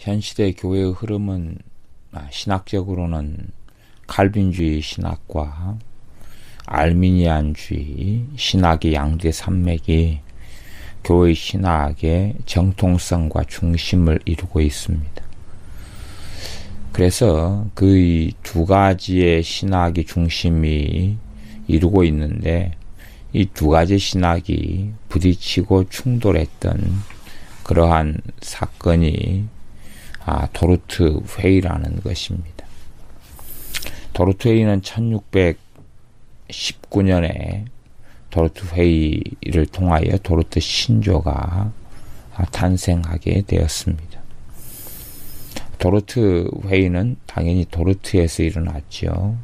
현 시대 교회의 흐름은 신학적으로는 칼빈주의 신학과 알미니안주의 신학의 양대 산맥이 교회 신학의 정통성과 중심을 이루고 있습니다. 그래서 그 두 가지의 신학의 중심이 이루고 있는데 이 두 가지 신학이 부딪히고 충돌했던 그러한 사건이 도르트 회의라는 것입니다. 도르트 회의는 1619년에 도르트 회의를 통하여 도르트 신조가 탄생하게 되었습니다. 도르트 회의는 당연히 도르트에서 일어났죠.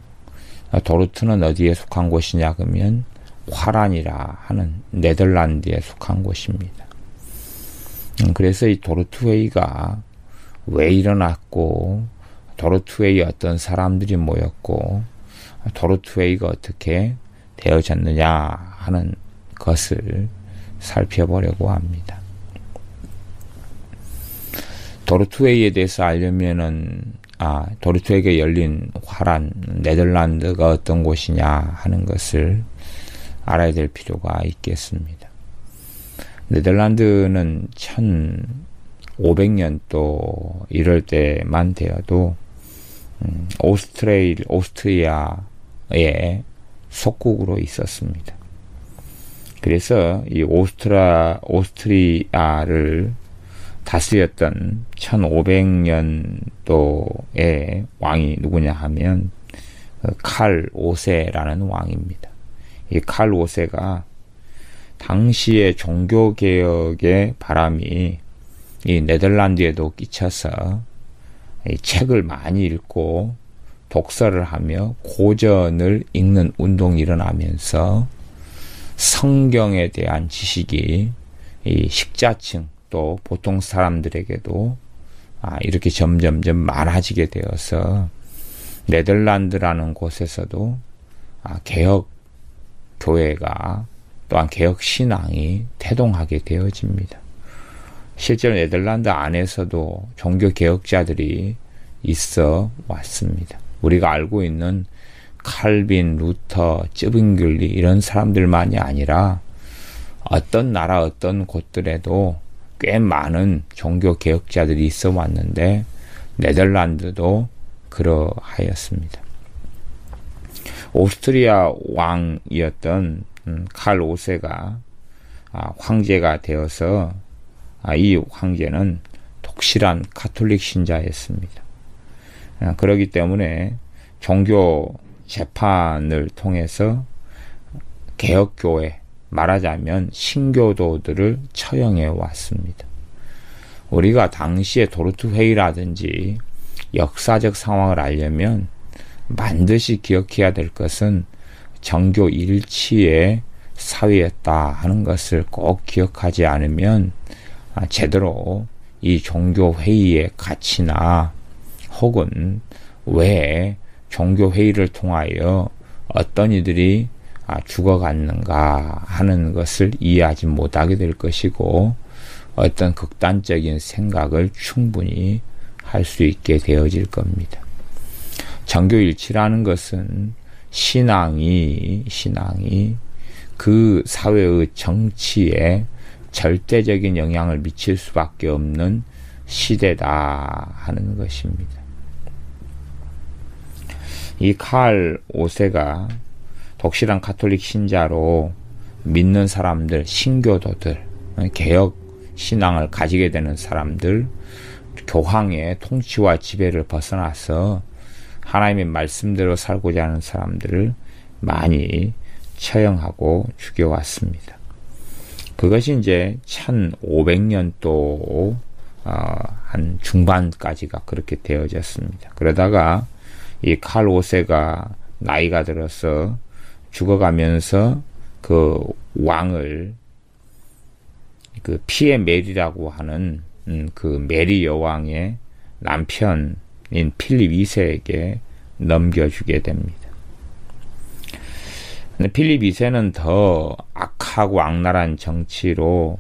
도르트는 어디에 속한 곳이냐 그러면 화란이라 하는 네덜란드에 속한 곳입니다. 그래서 이 도르트 회의가 왜 일어났고 도르트 회의에 어떤 사람들이 모였고 도르트 회의가 어떻게 되어졌느냐 하는 것을 살펴보려고 합니다. 도르트 회의에 대해서 알려면은 도르트 회의가 열린 화란 네덜란드가 어떤 곳이냐 하는 것을 알아야 될 필요가 있겠습니다. 네덜란드는 1500년도 이럴 때만 되어도 오스트리아의 속국으로 있었습니다. 그래서 이 오스트리아를 다스렸던 1500년도의 왕이 누구냐 하면 칼 5세라는 왕입니다. 이 칼 5세가 당시의 종교개혁의 바람이 이 네덜란드에도 끼쳐서 이 책을 많이 읽고 독서를 하며 고전을 읽는 운동이 일어나면서 성경에 대한 지식이 이 식자층 또 보통 사람들에게도 이렇게 점점점 많아지게 되어서 네덜란드라는 곳에서도 개혁 교회가 또한 개혁 신앙이 태동하게 되어집니다. 실제로 네덜란드 안에서도 종교 개혁자들이 있어 왔습니다. 우리가 알고 있는 칼빈, 루터, 쯔빙글리 이런 사람들만이 아니라 어떤 나라 어떤 곳들에도 꽤 많은 종교 개혁자들이 있어 왔는데 네덜란드도 그러하였습니다. 오스트리아 왕이었던 칼 5세가 황제가 되어서 이 황제는 독실한 가톨릭 신자였습니다. 그렇기 때문에 종교 재판을 통해서 개혁교회, 말하자면 신교도들을 처형해 왔습니다. 우리가 당시의 도르트 회의라든지 역사적 상황을 알려면 반드시 기억해야 될 것은 정교 일치의 사회였다 하는 것을 꼭 기억하지 않으면 제대로 이 종교 회의의 가치나 혹은 왜 종교 회의를 통하여 어떤 이들이 죽어갔는가 하는 것을 이해하지 못하게 될 것이고 어떤 극단적인 생각을 충분히 할 수 있게 되어질 겁니다. 정교일치라는 것은 신앙이 그 사회의 정치에 절대적인 영향을 미칠 수밖에 없는 시대다 하는 것입니다. 이 칼 5세가 독실한 가톨릭 신자로 믿는 사람들, 신교도들, 개혁 신앙을 가지게 되는 사람들, 교황의 통치와 지배를 벗어나서 하나님의 말씀대로 살고자 하는 사람들을 많이 처형하고 죽여왔습니다. 그것이 이제 1500년도 한 중반까지가 그렇게 되어졌습니다. 그러다가 이 칼 5세가 나이가 들어서 죽어가면서 그 왕을 그 피에 메리라고 하는 그 메리 여왕의 남편인 필립 2세에게 넘겨주게 됩니다. 근데 필립 2세는 더 악하고 악랄한 정치로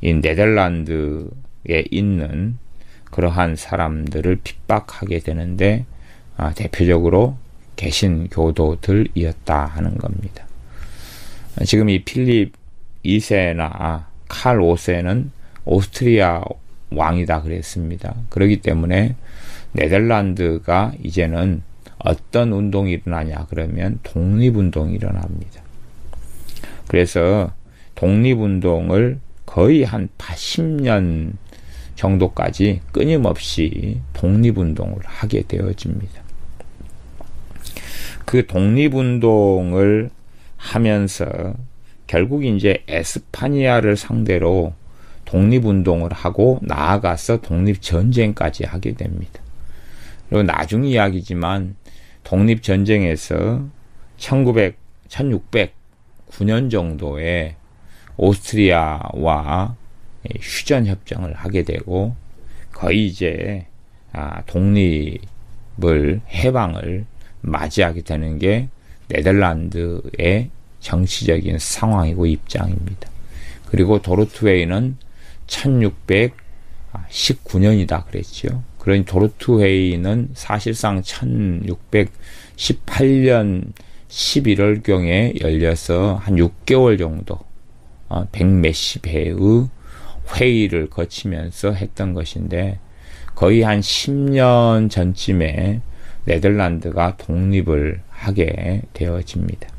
이 네덜란드에 있는 그러한 사람들을 핍박하게 되는데 대표적으로 개신교도들이었다 하는 겁니다. 지금 이 필립 2세나 칼 5세는 오스트리아 왕이다 그랬습니다. 그렇기 때문에 네덜란드가 이제는 어떤 운동이 일어나냐 그러면 독립운동이 일어납니다. 그래서 독립운동을 거의 한 80년 정도까지 끊임없이 독립운동을 하게 되어집니다. 그 독립운동을 하면서 결국 이제 에스파니아를 상대로 독립운동을 하고 나아가서 독립전쟁까지 하게 됩니다. 그리고 나중 이야기지만 독립전쟁에서 1609년 정도에 오스트리아와 휴전협정을 하게 되고 거의 이제 독립을 해방을 맞이하게 되는 게 네덜란드의 정치적인 상황이고 입장입니다. 그리고 도르트웨이는 1619년이다 그랬죠. 그러니 도르트웨이는 사실상 1618년 11월경에 열려서 한 6개월 정도 100몇십 회의 회의를 거치면서 했던 것인데 거의 한 10년 전쯤에 네덜란드가 독립을 하게 되어집니다.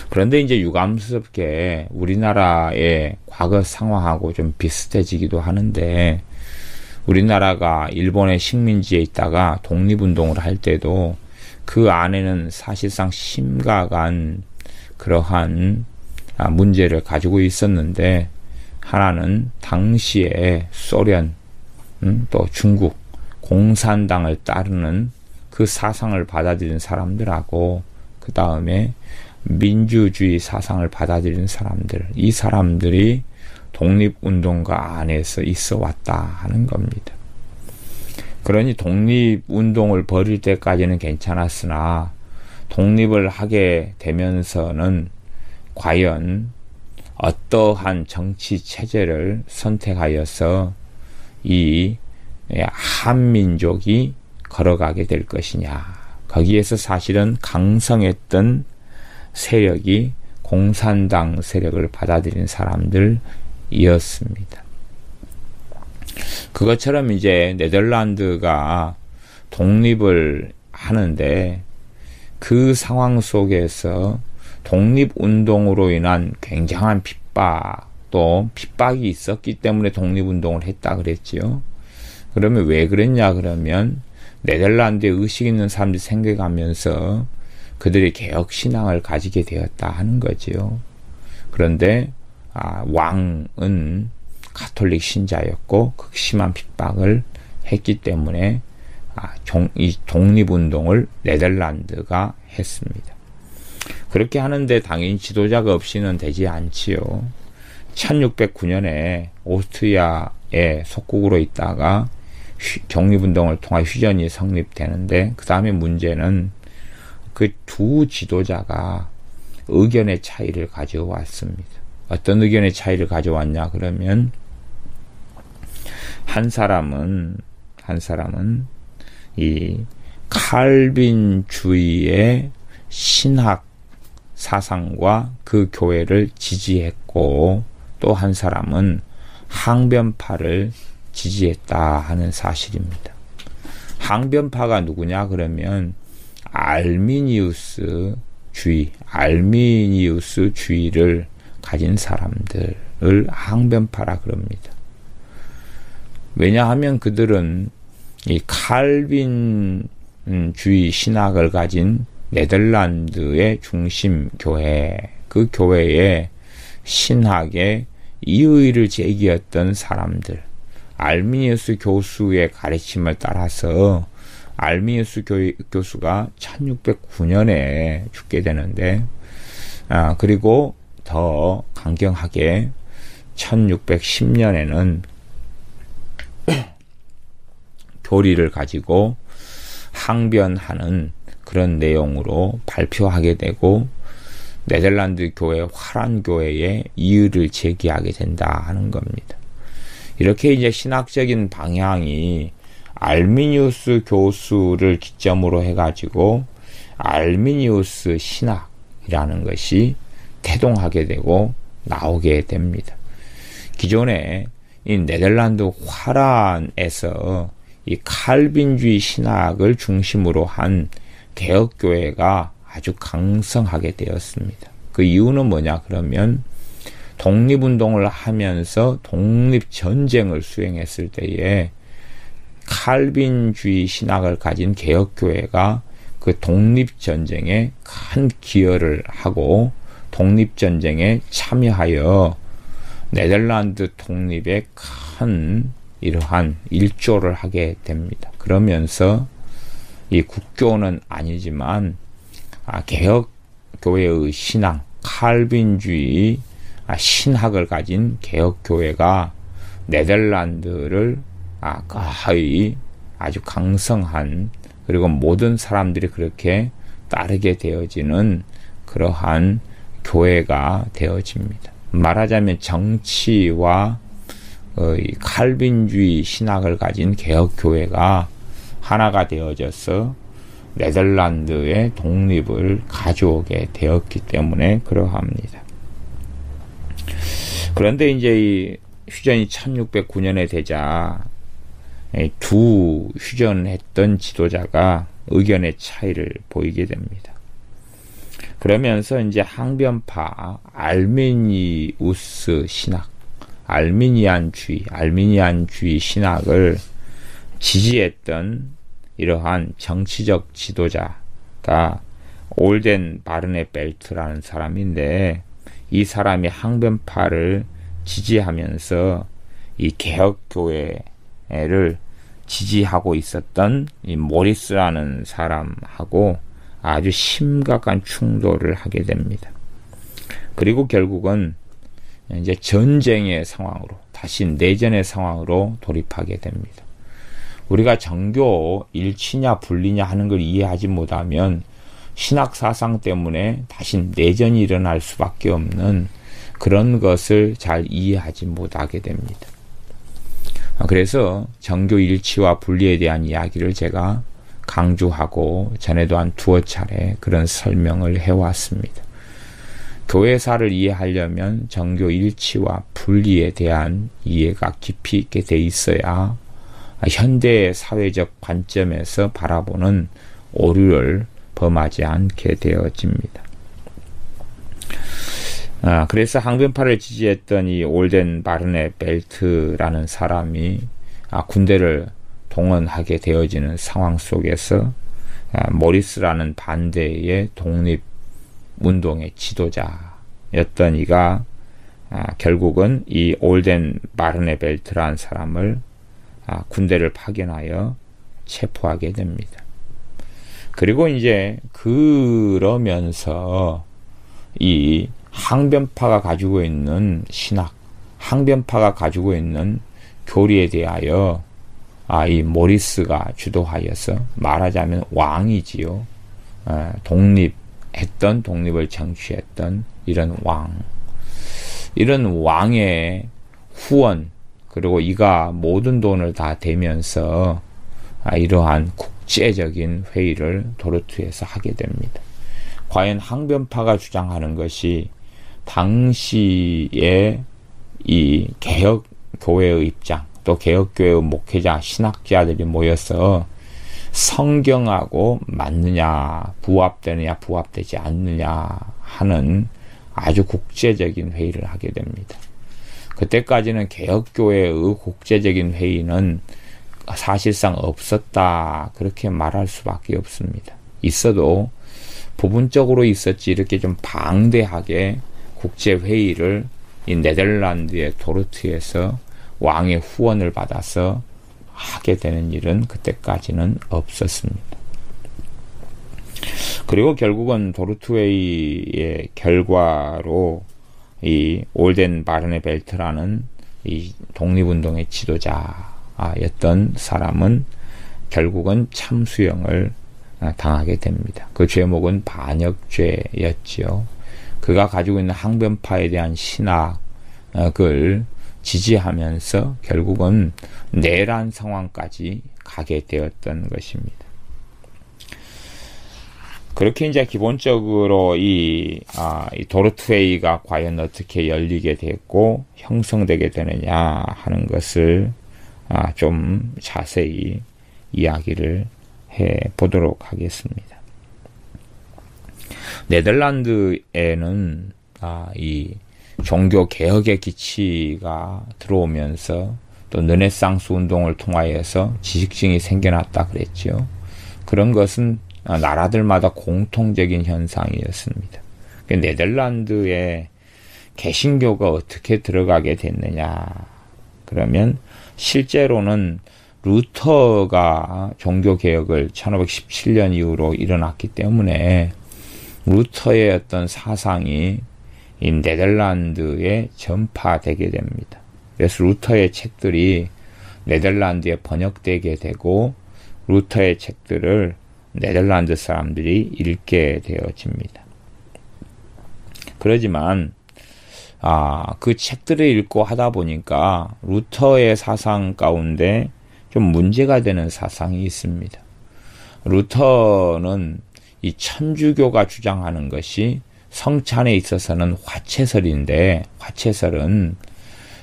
그런데 이제 유감스럽게 우리나라의 과거 상황하고 좀 비슷해지기도 하는데 우리나라가 일본의 식민지에 있다가 독립운동을 할 때도 그 안에는 사실상 심각한 그러한 문제를 가지고 있었는데 하나는 당시에 소련 또 중국 공산당을 따르는 그 사상을 받아들인 사람들하고 그 다음에 민주주의 사상을 받아들이는 사람들, 이 사람들이 독립운동가 안에서 있어 왔다 하는 겁니다. 그러니 독립운동을 벌일 때까지는 괜찮았으나 독립을 하게 되면서는 과연 어떠한 정치 체제를 선택하여서 이 한민족이 걸어가게 될 것이냐. 거기에서 사실은 강성했던 세력이 공산당 세력을 받아들인 사람들이었습니다. 그것처럼 이제 네덜란드가 독립을 하는데 그 상황 속에서 독립운동으로 인한 굉장한 핍박, 또 핍박이 있었기 때문에 독립운동을 했다 그랬지요. 그러면 왜 그랬냐 그러면 네덜란드에 의식 있는 사람들이 생겨가면서 그들이 개혁신앙을 가지게 되었다 하는 거지요. 그런데 왕은 가톨릭 신자였고 극심한 핍박을 했기 때문에 이 독립운동을 네덜란드가 했습니다. 그렇게 하는데 당연히 지도자가 없이는 되지 않지요. 1609년에 오스트리아의 속국으로 있다가 독립운동을 통한 휴전이 성립되는데 그 다음에 문제는 그 두 지도자가 의견의 차이를 가져왔습니다. 어떤 의견의 차이를 가져왔냐 그러면 한 사람은 이 칼빈주의의 신학 사상과 그 교회를 지지했고 또 한 사람은 항변파를 지지했다 하는 사실입니다. 항변파가 누구냐 그러면 알미니우스주의를 가진 사람들을 항변파라 그럽니다. 왜냐하면 그들은 이 칼빈주의 신학을 가진 네덜란드의 중심 교회, 그 교회의 신학에 이의를 제기했던 사람들, 알미니우스 교수의 가르침을 따라서 알미니우스 교수가 1609년에 죽게 되는데, 그리고 더 강경하게 1610년에는 교리를 가지고 항변하는 그런 내용으로 발표하게 되고 네덜란드 교회 화란교회에 이의를 제기하게 된다 하는 겁니다. 이렇게 이제 신학적인 방향이 알미니우스 교수를 기점으로 해가지고 알미니우스 신학이라는 것이 태동하게 되고 나오게 됩니다. 기존에 이 네덜란드 화란에서 이 칼빈주의 신학을 중심으로 한 개혁교회가 아주 강성하게 되었습니다. 그 이유는 뭐냐 그러면 독립운동을 하면서 독립전쟁을 수행했을 때에 칼빈주의 신학을 가진 개혁교회가 그 독립전쟁에 큰 기여를 하고 독립전쟁에 참여하여 네덜란드 독립에 큰 이러한 일조를 하게 됩니다. 그러면서 이 국교는 아니지만 개혁교회의 신앙, 칼빈주의 신학을 가진 개혁교회가 네덜란드를 거의 아주 강성한, 그리고 모든 사람들이 그렇게 따르게 되어지는 그러한 교회가 되어집니다. 말하자면 정치와 칼빈주의 신학을 가진 개혁교회가 하나가 되어져서 네덜란드의 독립을 가져오게 되었기 때문에 그러합니다. 그런데 이제 이 휴전이 1609년에 되자 두 휴전했던 지도자가 의견의 차이를 보이게 됩니다. 그러면서 이제 항변파 알미니우스 신학, 알미니안주의 신학을 지지했던 이러한 정치적 지도자가 올덴 바르네벨트라는 사람인데, 이 사람이 항변파를 지지하면서 이 개혁교회를 지지하고 있었던 이 모리스라는 사람하고 아주 심각한 충돌을 하게 됩니다. 그리고 결국은 이제 전쟁의 상황으로, 다시 내전의 상황으로 돌입하게 됩니다. 우리가 정교 일치냐 분리냐 하는 걸 이해하지 못하면 신학 사상 때문에 다시 내전이 일어날 수밖에 없는 그런 것을 잘 이해하지 못하게 됩니다. 그래서 정교 일치와 분리에 대한 이야기를 제가 강조하고 전에도 한 두어 차례 그런 설명을 해왔습니다. 교회사를 이해하려면 정교 일치와 분리에 대한 이해가 깊이 있게 돼 있어야 현대의 사회적 관점에서 바라보는 오류를 범하지 않게 되어집니다. 그래서 항변파를 지지했던 이 올덴 바르네벨트라는 사람이 군대를 동원하게 되어지는 상황 속에서 모리스라는 반대의 독립운동의 지도자였던 이가 결국은 이 올덴 바르네벨트라는 사람을 군대를 파견하여 체포하게 됩니다. 그리고 이제 그러면서 이 항변파가 가지고 있는 신학, 항변파가 가지고 있는 교리에 대하여 이 모리스가 주도하여서 말하자면 왕이지요. 독립을 쟁취했던 이런 왕의 후원, 그리고 이가 모든 돈을 다 대면서 이러한 국제적인 회의를 도르투에서 하게 됩니다. 과연 항변파가 주장하는 것이 당시에 이 개혁교회의 입장, 또 개혁교회의 목회자, 신학자들이 모여서 성경하고 맞느냐, 부합되느냐, 부합되지 않느냐 하는 아주 국제적인 회의를 하게 됩니다. 그때까지는 개혁교회의 국제적인 회의는 사실상 없었다, 그렇게 말할 수밖에 없습니다. 있어도 부분적으로 있었지 이렇게 좀 방대하게 국제회의를 이 네덜란드의 도르트에서 왕의 후원을 받아서 하게 되는 일은 그때까지는 없었습니다. 그리고 결국은 도르트회의의 결과로 이 올덴 바르네벨트라는 이 독립운동의 지도자였던 사람은 결국은 참수형을 당하게 됩니다. 그 죄목은 반역죄였지요. 그가 가지고 있는 항변파에 대한 신학을 지지하면서 결국은 내란 상황까지 가게 되었던 것입니다. 그렇게 이제 기본적으로 이 도르트웨이가 과연 어떻게 열리게 됐고 형성되게 되느냐 하는 것을 좀 자세히 이야기를 해 보도록 하겠습니다. 네덜란드에는 이 종교 개혁의 기치가 들어오면서 또 르네상스 운동을 통하여서 지식층이 생겨났다 그랬죠. 그런 것은 나라들마다 공통적인 현상이었습니다. 네덜란드에 개신교가 어떻게 들어가게 됐느냐 그러면 실제로는 루터가 종교개혁을 1517년 이후로 일어났기 때문에 루터의 어떤 사상이 이 네덜란드에 전파되게 됩니다. 그래서 루터의 책들이 네덜란드에 번역되게 되고 루터의 책들을 네덜란드 사람들이 읽게 되어집니다. 그러지만 그 책들을 읽고 하다 보니까 루터의 사상 가운데 좀 문제가 되는 사상이 있습니다. 루터는 이 천주교가 주장하는 것이 성찬에 있어서는 화채설인데 화채설은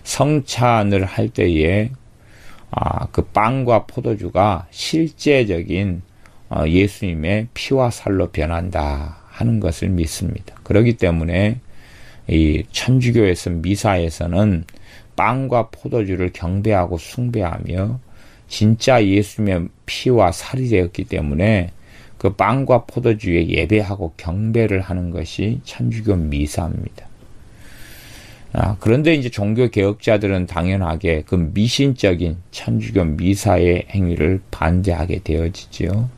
성찬을 할 때에 그 빵과 포도주가 실제적인 예수님의 피와 살로 변한다 하는 것을 믿습니다. 그렇기 때문에 이 천주교에서 미사에서는 빵과 포도주를 경배하고 숭배하며 진짜 예수님의 피와 살이 되었기 때문에 그 빵과 포도주에 예배하고 경배를 하는 것이 천주교 미사입니다. 그런데 이제 종교 개혁자들은 당연하게 그 미신적인 천주교 미사의 행위를 반대하게 되어지죠.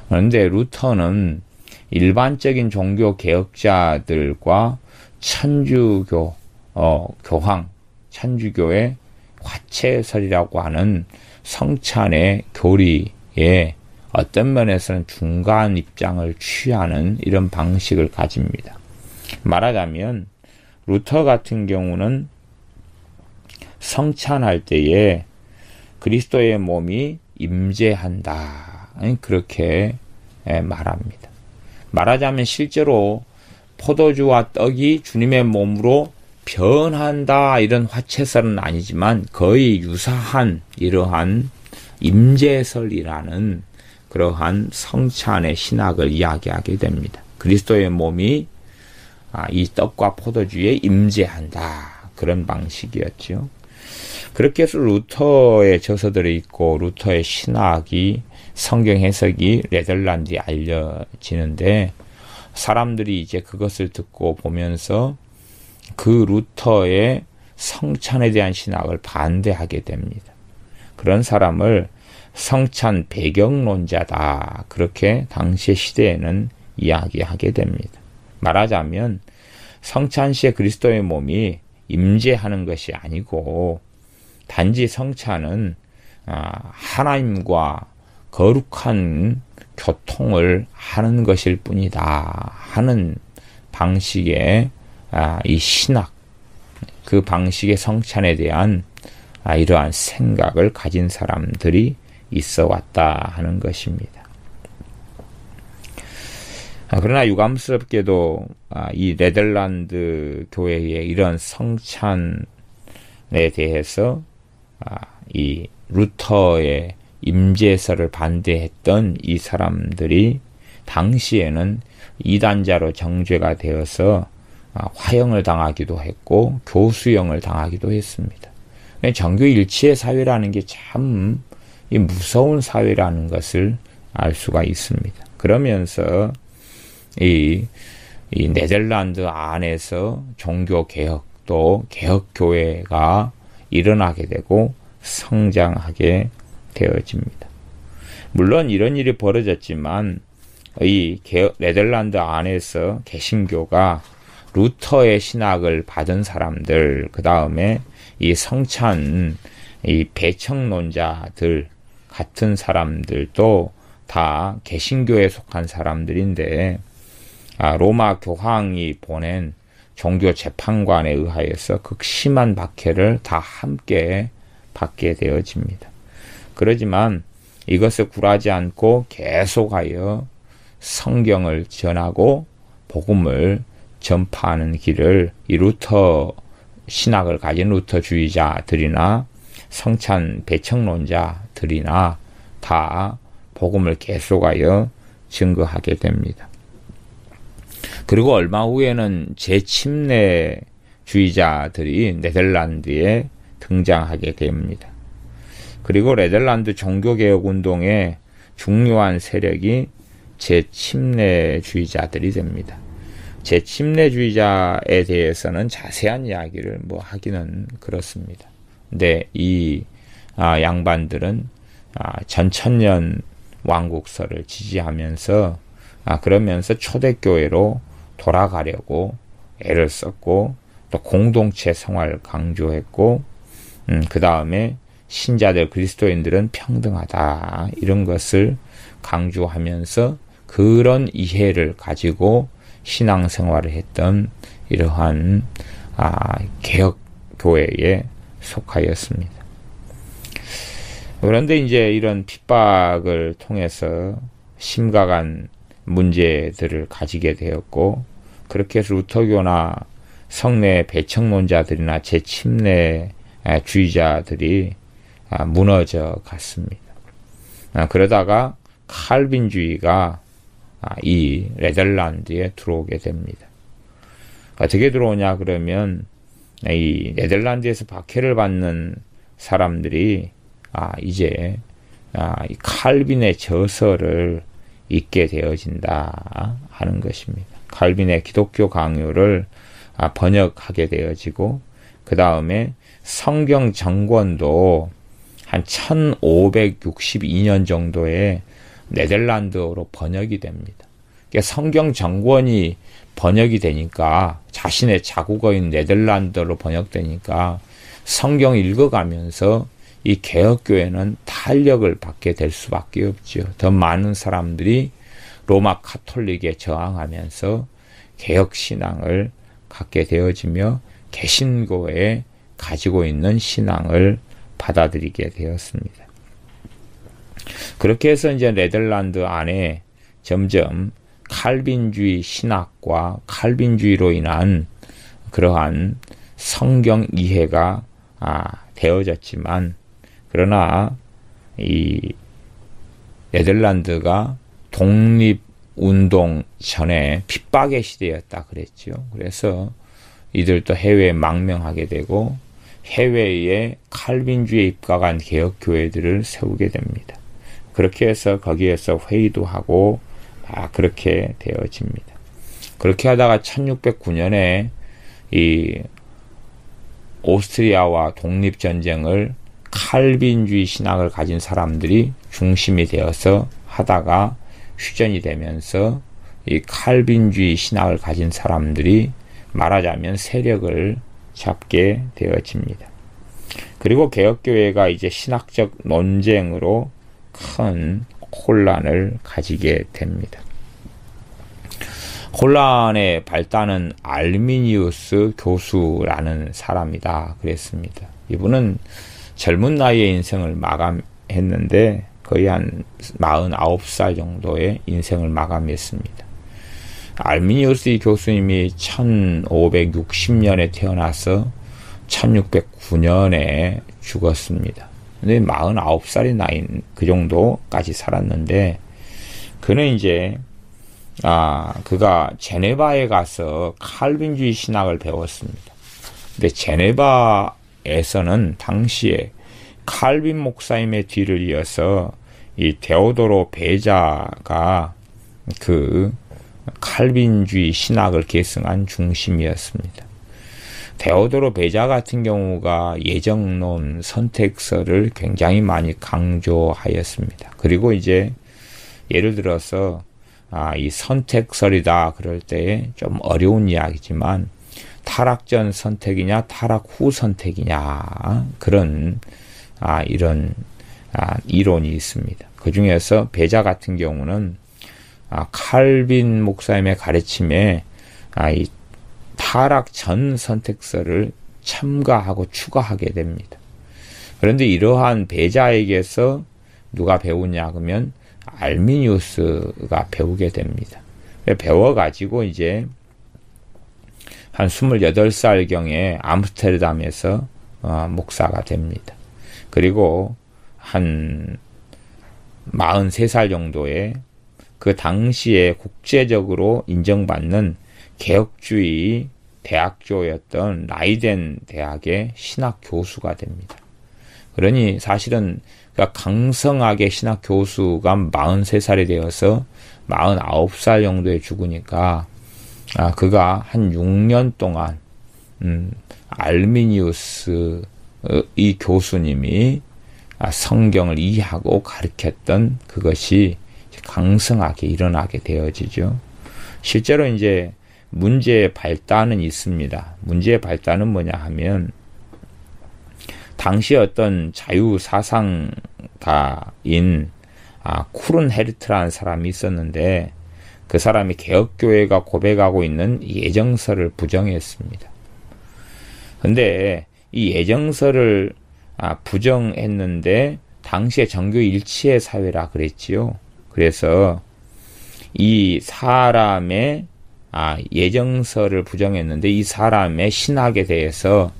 그런데 루터는 일반적인 종교 개혁자들과 천주교 교황, 천주교의 화채설이라고 하는 성찬의 교리에 어떤 면에서는 중간 입장을 취하는 이런 방식을 가집니다. 말하자면 루터 같은 경우는 성찬할 때에 그리스도의 몸이 임재한다. 그렇게 말합니다. 말하자면 실제로 포도주와 떡이 주님의 몸으로 변한다 이런 화채설은 아니지만 거의 유사한 이러한 임재설이라는 그러한 성찬의 신학을 이야기하게 됩니다. 그리스도의 몸이 이 떡과 포도주에 임재한다. 그런 방식이었죠. 그렇게 해서 루터의 저서들이 있고 루터의 신학이 성경 해석이 네덜란드에 알려지는데 사람들이 이제 그것을 듣고 보면서 그 루터의 성찬에 대한 신학을 반대하게 됩니다. 그런 사람을 성찬 배경론자다. 그렇게 당시의 시대에는 이야기하게 됩니다. 말하자면 성찬 시에 그리스도의 몸이 임재하는 것이 아니고 단지 성찬은 하나님과 거룩한 교통을 하는 것일 뿐이다 하는 방식의 이 신학, 그 방식의 성찬에 대한 이러한 생각을 가진 사람들이 있어 왔다 하는 것입니다. 그러나 유감스럽게도 이 네덜란드 교회의 이런 성찬에 대해서 이 루터의 임재설을 반대했던 이 사람들이 당시에는 이단자로 정죄가 되어서 화형을 당하기도 했고 교수형을 당하기도 했습니다. 정교일치의 사회라는 게 참 무서운 사회라는 것을 알 수가 있습니다. 그러면서 이 네덜란드 안에서 종교개혁 또 개혁교회가 일어나게 되고 성장하게 되어집니다. 물론 이런 일이 벌어졌지만 이 네덜란드 안에서 개신교가 루터의 신학을 받은 사람들, 그 다음에 이 성찬, 이 배척론자들 같은 사람들도 다 개신교에 속한 사람들인데 로마 교황이 보낸 종교 재판관에 의하여서 극심한 박해를 다 함께 받게 되어집니다. 그러지만 이것을 굴하지 않고 계속하여 성경을 전하고 복음을 전파하는 길을 이 루터 신학을 가진 루터주의자들이나 성찬 배척론자들이나 다 복음을 계속하여 증거하게 됩니다. 그리고 얼마 후에는 재침례주의자들이 네덜란드에 등장하게 됩니다. 그리고 네덜란드 종교개혁 운동의 중요한 세력이 재침례주의자들이 됩니다. 재침례주의자에 대해서는 자세한 이야기를 하기는 그렇습니다. 근데 이 양반들은 전천년 왕국설을 지지하면서 그러면서 초대교회로 돌아가려고 애를 썼고 또 공동체 생활을 강조했고 그 다음에 신자들 그리스도인들은 평등하다 이런 것을 강조하면서 그런 이해를 가지고 신앙생활을 했던 이러한 개혁교회에 속하였습니다. 그런데 이제 이런 핍박을 통해서 심각한 문제들을 가지게 되었고 그렇게 해서 루터교나 성내 배척론자들이나 재침례주의자들이 무너져 갔습니다. 그러다가 칼빈주의가 이 네덜란드에 들어오게 됩니다. 어떻게 들어오냐 그러면 이 네덜란드에서 박해를 받는 사람들이 이제 이 칼빈의 저서를 읽게 되어진다 하는 것입니다. 칼빈의 기독교 강요를 번역하게 되어지고 그 다음에 성경 정권도 한 1562년 정도에 네덜란드어로 번역이 됩니다. 그러니까 성경 정권이 번역이 되니까 자신의 자국어인 네덜란드어로 번역되니까 성경 읽어가면서 이 개혁교회는 탄력을 받게 될 수밖에 없죠. 더 많은 사람들이 로마 카톨릭에 저항하면서 개혁신앙을 갖게 되어지며 개신교에 가지고 있는 신앙을 받아들이게 되었습니다. 그렇게 해서 이제 네덜란드 안에 점점 칼빈주의 신학과 칼빈주의로 인한 그러한 성경 이해가 되어졌지만 그러나 이 네덜란드가 독립운동 전에 핍박의 시대였다 그랬죠. 그래서 이들도 해외에 망명하게 되고 해외에 칼빈주의에 입각한 개혁교회들을 세우게 됩니다. 그렇게 해서 거기에서 회의도 하고 그렇게 되어집니다. 그렇게 하다가 1609년에 이 오스트리아와 독립전쟁을 칼빈주의 신학을 가진 사람들이 중심이 되어서 하다가 휴전이 되면서 이 칼빈주의 신학을 가진 사람들이 말하자면 세력을 잡게 되어집니다. 그리고 개혁교회가 이제 신학적 논쟁으로 큰 혼란을 가지게 됩니다. 혼란의 발단은 알미니우스 교수라는 사람이다 그랬습니다. 이분은 젊은 나이에 인생을 마감했는데 거의 한 49살 정도의 인생을 마감했습니다. 알미니우스 이 교수님이 1560년에 태어나서 1609년에 죽었습니다. 근데 49살의 나이인 그 정도까지 살았는데 그는 이제 그가 제네바에 가서 칼빈주의 신학을 배웠습니다. 근데 제네바에서는 당시에 칼빈 목사님의 뒤를 이어서 이 데오도로 베자가 그 칼빈주의 신학을 계승한 중심이었습니다. 데오도로 베자 같은 경우가 예정론 선택설을 굉장히 많이 강조하였습니다. 그리고 이제 예를 들어서 이 선택설이다 그럴 때에 좀 어려운 이야기지만 타락 전 선택이냐 타락 후 선택이냐 그런 이런 이론이 있습니다. 그 중에서 베자 같은 경우는 칼빈 목사님의 가르침에 이 타락 전 선택서를 첨가하고 추가하게 됩니다. 그런데 이러한 배자에게서 누가 배우냐 그러면 알미니우스가 배우게 됩니다. 배워가지고 이제 한 28살경에 암스테르담에서 목사가 됩니다. 그리고 한 43살 정도에 그 당시에 국제적으로 인정받는 개혁주의 대학교였던 라이덴 대학의 신학 교수가 됩니다. 그러니 사실은 강성하게 신학 교수가 43살이 되어서 49살 정도에 죽으니까 그가 한 6년 동안 알미니우스 이 교수님이 성경을 이해하고 가르쳤던 그것이 강성하게 일어나게 되어지죠. 실제로 이제 문제의 발단은 있습니다. 문제의 발단은 뭐냐 하면 당시 어떤 자유사상가인 쿠른헤르트라는 사람이 있었는데 그 사람이 개혁교회가 고백하고 있는 예정서를 부정했습니다. 근데 이 예정서를 부정했는데 당시에 정교일치의 사회라 그랬지요. 그래서 이 사람의 예정서를 부정했는데 이 사람의 신학에 대해서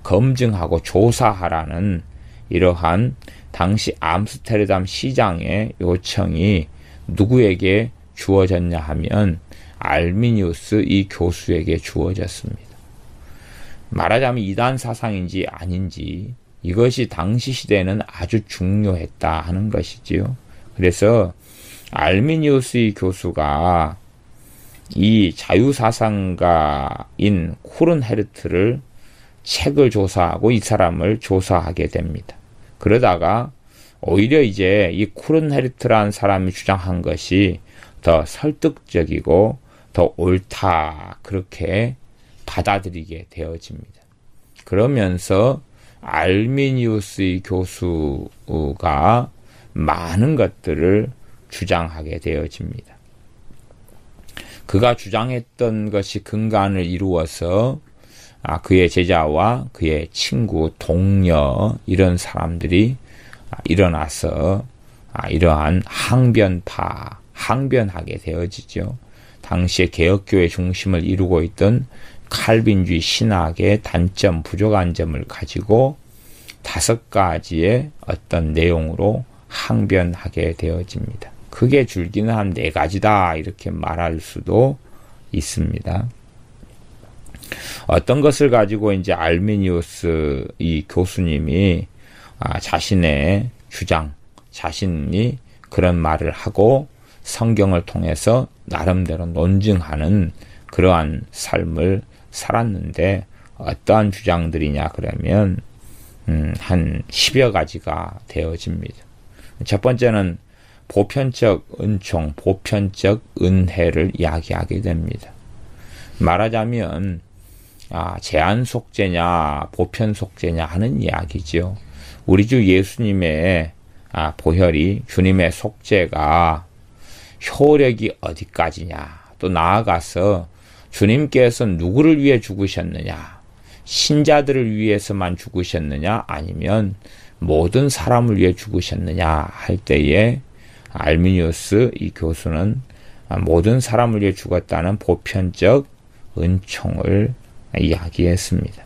검증하고 조사하라는 이러한 당시 암스테르담 시장의 요청이 누구에게 주어졌냐 하면 알미니우스 이 교수에게 주어졌습니다. 말하자면 이단 사상인지 아닌지 이것이 당시 시대에는 아주 중요했다 하는 것이지요. 그래서 알미니우스 이 교수가 이 자유사상가인 쿠른헤르트를 책을 조사하고 이 사람을 조사하게 됩니다. 그러다가 오히려 이제 이 쿠른헤르트라는 사람이 주장한 것이 더 설득적이고 더 옳다 그렇게 받아들이게 되어집니다. 그러면서 알미니우스의 교수가 많은 것들을 주장하게 되어집니다. 그가 주장했던 것이 근간을 이루어서 그의 제자와 그의 친구, 동료 이런 사람들이 일어나서 이러한 항변하게 되어지죠. 당시에 개혁교회 중심을 이루고 있던 칼빈주의 신학의 단점, 부족한 점을 가지고 5가지의 어떤 내용으로 항변하게 되어집니다. 크게 줄기는 한 4가지다 이렇게 말할 수도 있습니다. 어떤 것을 가지고 이제 알미니우스 이 교수님이 자신의 주장, 자신이 그런 말을 하고 성경을 통해서 나름대로 논증하는 그러한 삶을 살았는데 어떠한 주장들이냐 그러면 한 10여 가지가 되어집니다. 첫 번째는 보편적 은총, 보편적 은혜를 이야기하게 됩니다. 말하자면 제한 속죄냐 보편 속죄냐 하는 이야기죠. 우리 주 예수님의 보혈이 주님의 속죄가 효력이 어디까지냐, 또 나아가서 주님께서 누구를 위해 죽으셨느냐, 신자들을 위해서만 죽으셨느냐 아니면 모든 사람을 위해 죽으셨느냐 할 때에 알미니우스 이 교수는 모든 사람을 위해 죽었다는 보편적 은총을 이야기했습니다.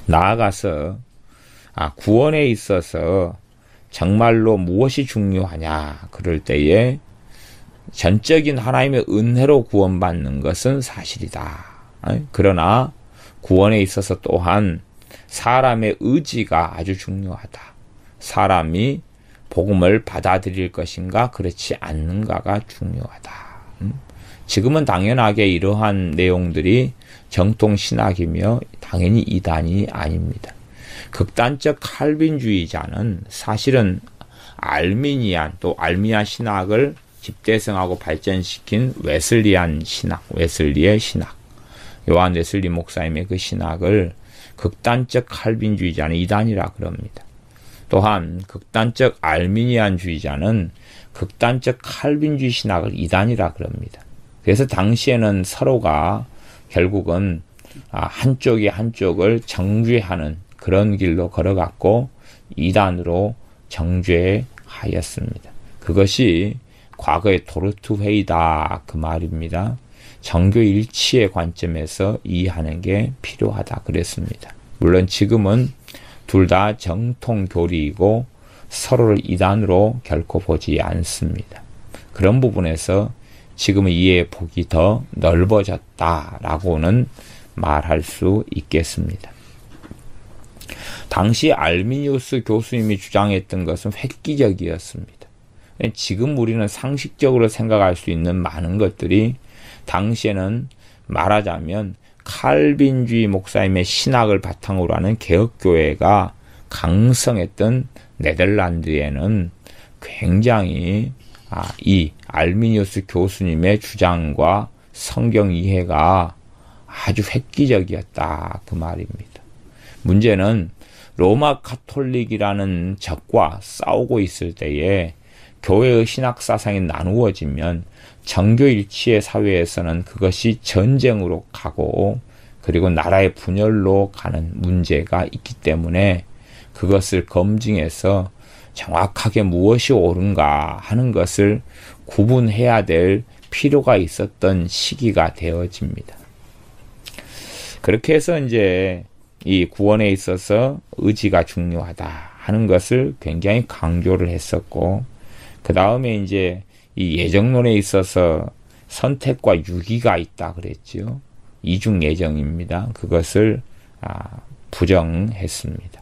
나아가서 구원에 있어서 정말로 무엇이 중요하냐 그럴 때에 전적인 하나님의 은혜로 구원받는 것은 사실이다. 그러나 구원에 있어서 또한 사람의 의지가 아주 중요하다. 사람이 복음을 받아들일 것인가 그렇지 않는가가 중요하다. 지금은 당연하게 이러한 내용들이 정통신학이며 당연히 이단이 아닙니다. 극단적 칼빈주의자는 사실은 알미니안 또 알미니안 신학을 집대성하고 발전시킨 웨슬리안 신학, 웨슬리의 신학, 요한 웨슬리 목사님의 그 신학을 극단적 칼빈주의자는 이단이라 그럽니다. 또한 극단적 알미니안주의자는 극단적 칼빈주의 신학을 이단이라 그럽니다. 그래서 당시에는 서로가 결국은 한쪽이 한쪽을 정죄하는 그런 길로 걸어갔고 이단으로 정죄하였습니다. 그것이 과거의 도르트 회의다 그 말입니다. 정교 일치의 관점에서 이해하는 게 필요하다 그랬습니다. 물론 지금은 둘 다 정통 교리이고 서로를 이단으로 결코 보지 않습니다. 그런 부분에서 지금은 이해의 폭이 더 넓어졌다라고는 말할 수 있겠습니다. 당시 알미니우스 교수님이 주장했던 것은 획기적이었습니다. 지금 우리는 상식적으로 생각할 수 있는 많은 것들이 당시에는 말하자면 칼빈주의 목사님의 신학을 바탕으로 하는 개혁교회가 강성했던 네덜란드에는 굉장히 이 알미니우스 교수님의 주장과 성경 이해가 아주 획기적이었다 그 말입니다. 문제는 로마 카톨릭이라는 적과 싸우고 있을 때에 교회의 신학 사상이 나누어지면 정교일치의 사회에서는 그것이 전쟁으로 가고 그리고 나라의 분열로 가는 문제가 있기 때문에 그것을 검증해서 정확하게 무엇이 옳은가 하는 것을 구분해야 될 필요가 있었던 시기가 되어집니다. 그렇게 해서 이제 이 구원에 있어서 의지가 중요하다 하는 것을 굉장히 강조를 했었고, 그 다음에 이제 이 예정론에 있어서 선택과 유기가 있다 그랬죠. 이중 예정입니다. 그것을 부정했습니다.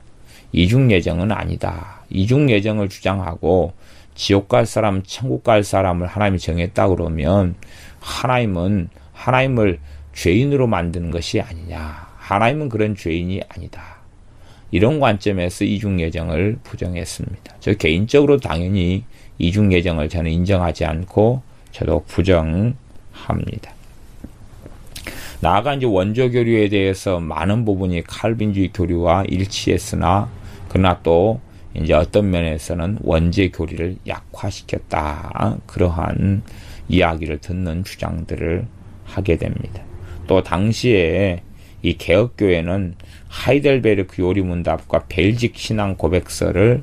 이중 예정은 아니다. 이중 예정을 주장하고 지옥 갈 사람, 천국 갈 사람을 하나님이 정했다 그러면 하나님을 죄인으로 만드는 것이 아니냐. 하나님은 그런 죄인이 아니다. 이런 관점에서 이중 예정을 부정했습니다. 저 개인적으로 당연히 이중 예정을 저는 인정하지 않고 저도 부정합니다. 나아가 이제 원조 교류에 대해서 많은 부분이 칼빈주의 교류와 일치했으나 그러나 또 이제 어떤 면에서는 원죄 교리를 약화시켰다. 그러한 이야기를 듣는 주장들을 하게 됩니다. 또 당시에 이 개혁교회는 하이델베르크 요리문답과 벨직 신앙 고백서를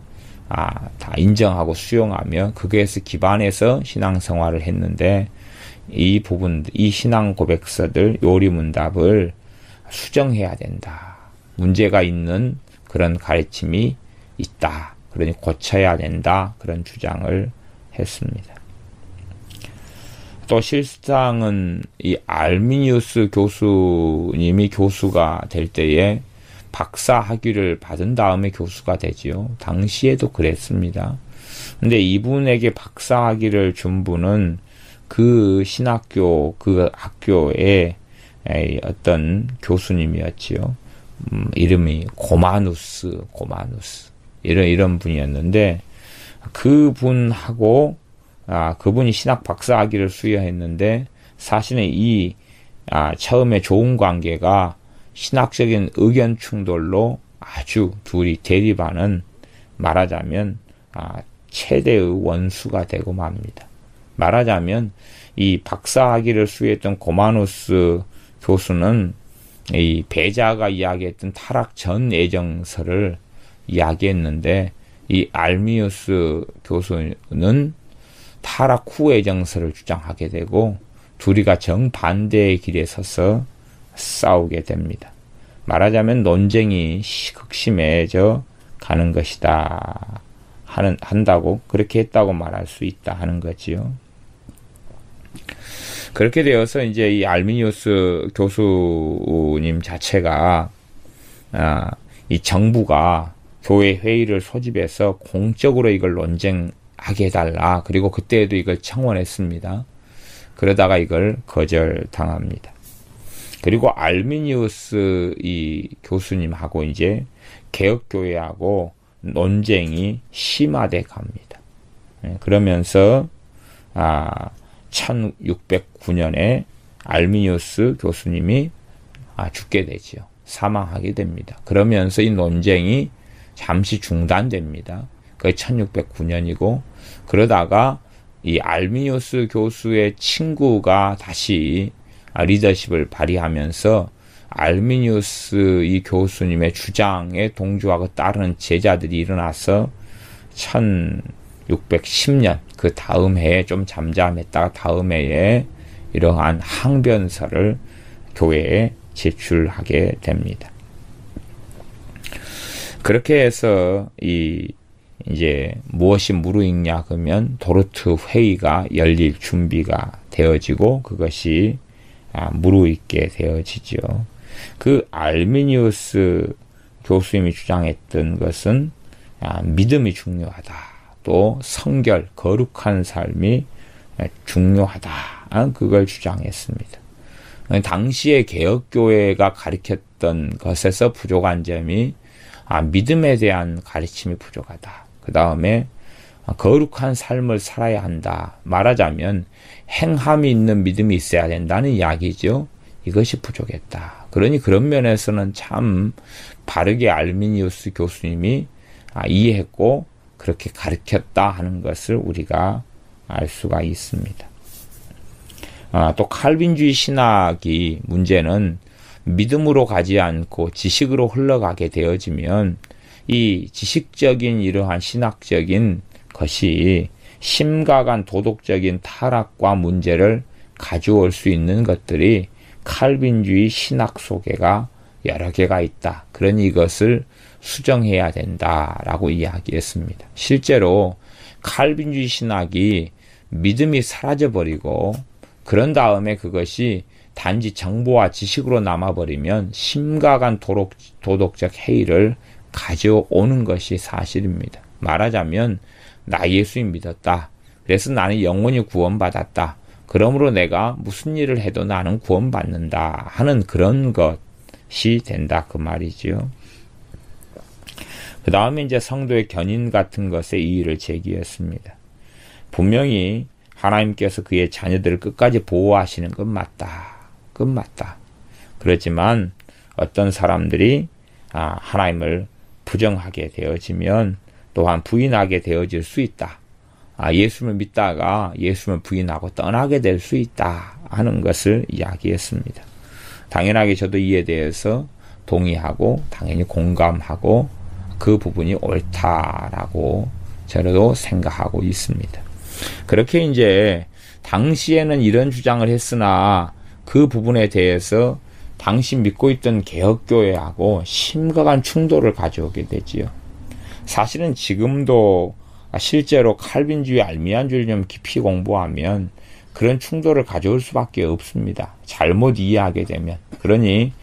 다 인정하고 수용하며 거기에서 기반해서 신앙생활을 했는데 이 신앙 고백서들 요리문답을 수정해야 된다. 문제가 있는 그런 가르침이 있다. 그러니 고쳐야 된다. 그런 주장을 했습니다. 또 실상은 이 알미니우스 교수님이 교수가 될 때에 박사 학위를 받은 다음에 교수가 되지요. 당시에도 그랬습니다. 근데 이분에게 박사 학위를 준 분은 그 신학교, 그 학교의 어떤 교수님이었지요. 이름이 고마누스 이런 분이었는데 그분하고 그분이 신학 박사 학위를 수여했는데 사실은 이 처음에 좋은 관계가 신학적인 의견 충돌로 아주 둘이 대립하는 말하자면 최대의 원수가 되고 맙니다. 말하자면 이 박사 학위를 수여했던 고마누스 교수는 이 배자가 이야기했던 타락 전 애정서를 이야기했는데 이 알미우스 교수는 타락 후 애정서를 주장하게 되고 둘이가 정반대의 길에 서서 싸우게 됩니다. 말하자면 논쟁이 극심해져 가는 것이다 한다고 그렇게 했다고 말할 수 있다 하는 거지요. 그렇게 되어서 이제 이 알미니우스 교수님 자체가 이 정부가 교회 회의를 소집해서 공적으로 이걸 논쟁하게 해달라. 그리고 그때에도 이걸 청원했습니다. 그러다가 이걸 거절당합니다. 그리고 알미니우스 이 교수님하고 이제 개혁교회하고 논쟁이 심화돼 갑니다. 그러면서 1609년에 알미니우스 교수님이 죽게 되지요. 사망하게 됩니다. 그러면서 이 논쟁이 잠시 중단됩니다. 그게 1609년이고 그러다가 이 알미니우스 교수의 친구가 다시 리더십을 발휘하면서 알미니우스 이 교수님의 주장에 동조하고 따르는 제자들이 일어나서 1610년 그 다음 해에 좀 잠잠했다가 다음 해에 이러한 항변서를 교회에 제출하게 됩니다. 그렇게 해서 이제 무엇이 무르익냐 그러면 도르트 회의가 열릴 준비가 되어지고 그것이 무르익게 되어지죠. 그 알미니우스 교수님이 주장했던 것은 믿음이 중요하다. 또 성결, 거룩한 삶이 중요하다. 그걸 주장했습니다. 당시의 개혁교회가 가르쳤던 것에서 부족한 점이 믿음에 대한 가르침이 부족하다. 그 다음에 거룩한 삶을 살아야 한다. 말하자면 행함이 있는 믿음이 있어야 된다는 이야기죠. 이것이 부족했다. 그러니 그런 면에서는 참 바르게 알미니우스 교수님이 이해했고 그렇게 가르쳤다 하는 것을 우리가 알 수가 있습니다. 또 칼빈주의 신학이 문제는 믿음으로 가지 않고 지식으로 흘러가게 되어지면 이 지식적인 이러한 신학적인 것이 심각한 도덕적인 타락과 문제를 가져올 수 있는 것들이 칼빈주의 신학 속에가 여러 개가 있다. 그러니 이것을 수정해야 된다라고 이야기했습니다. 실제로 칼빈주의 신학이 믿음이 사라져버리고 그런 다음에 그것이 단지 정보와 지식으로 남아버리면 심각한 도덕적 해이를 가져오는 것이 사실입니다. 말하자면 나 예수님 믿었다. 그래서 나는 영원히 구원받았다. 그러므로 내가 무슨 일을 해도 나는 구원받는다 하는 그런 것이 된다 그 말이지요. 그 다음에 이제 성도의 견인 같은 것에 이의를 제기했습니다. 분명히 하나님께서 그의 자녀들을 끝까지 보호하시는 건 맞다. 그건 맞다. 그렇지만 어떤 사람들이 하나님을 부정하게 되어지면 또한 부인하게 되어질 수 있다. 예수를 믿다가 예수를 부인하고 떠나게 될 수 있다 하는 것을 이야기했습니다. 당연하게 저도 이에 대해서 동의하고 당연히 공감하고 그 부분이 옳다라고 저도 생각하고 있습니다. 그렇게 이제 당시에는 이런 주장을 했으나 그 부분에 대해서 당시 믿고 있던 개혁교회하고 심각한 충돌을 가져오게 되지요. 사실은 지금도 실제로 칼빈주의, 알미안주의를 좀 깊이 공부하면 그런 충돌을 가져올 수밖에 없습니다. 잘못 이해하게 되면. 그러니